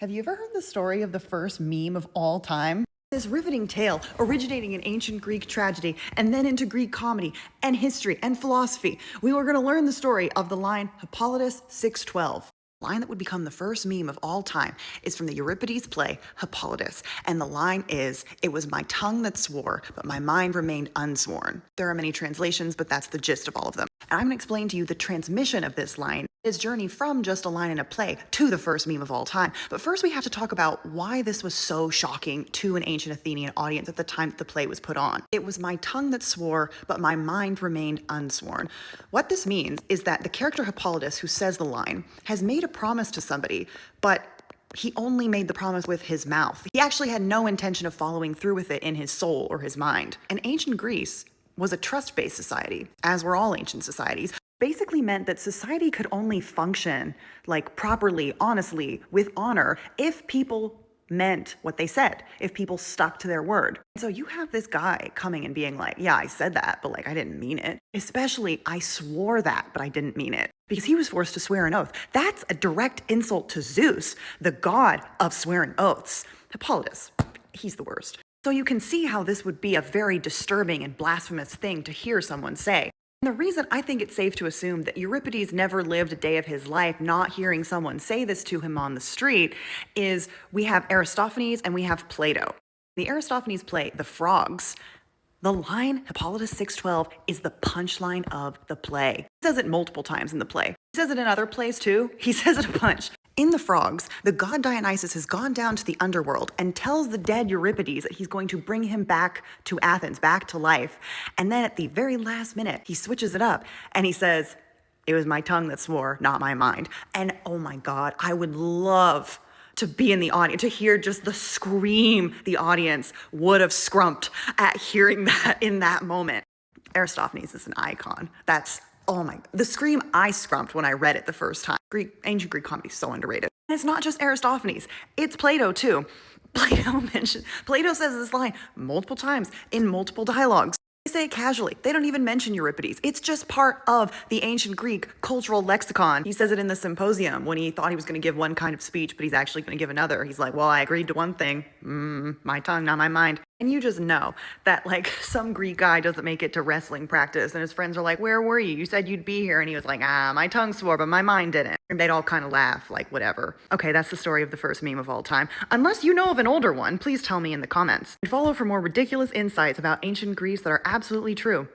Have you ever heard the story of the first meme of all time? This riveting tale originating in ancient Greek tragedy and then into Greek comedy and history and philosophy. We were going to learn the story of the line Hippolytus 612. The line that would become the first meme of all time is from the Euripides play Hippolytus. And the line is, "It was my tongue that swore, but my mind remained unsworn." There are many translations, but that's the gist of all of them. And I'm going to explain to you the transmission of this line, its journey from just a line in a play to the first meme of all time. But first, we have to talk about why this was so shocking to an ancient Athenian audience at the time that the play was put on. It was my tongue that swore, but my mind remained unsworn. What this means is that the character Hippolytus, who says the line, has made a promise to somebody, but he only made the promise with his mouth. He actually had no intention of following through with it in his soul or his mind. And ancient Greece was a trust-based society, as were all ancient societies. Basically meant that society could only function like properly, honestly, with honor if people meant what they said, if people stuck to their word. So you have this guy coming and being like, yeah, I said that, but like I didn't mean it. Especially, I swore that, but I didn't mean it. Because he was forced to swear an oath. That's a direct insult to Zeus, the god of swearing oaths. Hippolytus, he's the worst. So you can see how this would be a very disturbing and blasphemous thing to hear someone say. And the reason I think it's safe to assume that Euripides never lived a day of his life not hearing someone say this to him on the street is we have Aristophanes and we have Plato. The Aristophanes play, The Frogs, the line Hippolytus 612 is the punchline of the play. He says it multiple times in the play. He says it in other plays too. He says it a bunch. In The Frogs, the god Dionysus has gone down to the underworld and tells the dead Euripides that he's going to bring him back to Athens, back to life. And then at the very last minute, he switches it up and he says, "It was my tongue that swore, not my mind." And oh my God, I would love to be in the audience, to hear just the scream the audience would have scrumped at hearing that in that moment. Aristophanes is an icon. The scream I scrumped when I read it the first time. Ancient Greek comedy is so underrated. And it's not just Aristophanes, it's Plato too. Plato says this line multiple times in multiple dialogues. They say it casually. They don't even mention Euripides. It's just part of the ancient Greek cultural lexicon. He says it in the Symposium when he thought he was going to give one kind of speech, but he's actually going to give another. He's like, well, I agreed to one thing. My tongue, not my mind. And you just know that like some Greek guy doesn't make it to wrestling practice and his friends are like, where were you? You said you'd be here. And he was like, my tongue swore, but my mind didn't. And they'd all kind of laugh, like whatever. Okay, that's the story of the first meme of all time. Unless you know of an older one, please tell me in the comments. And follow for more ridiculous insights about ancient Greece that are absolutely true.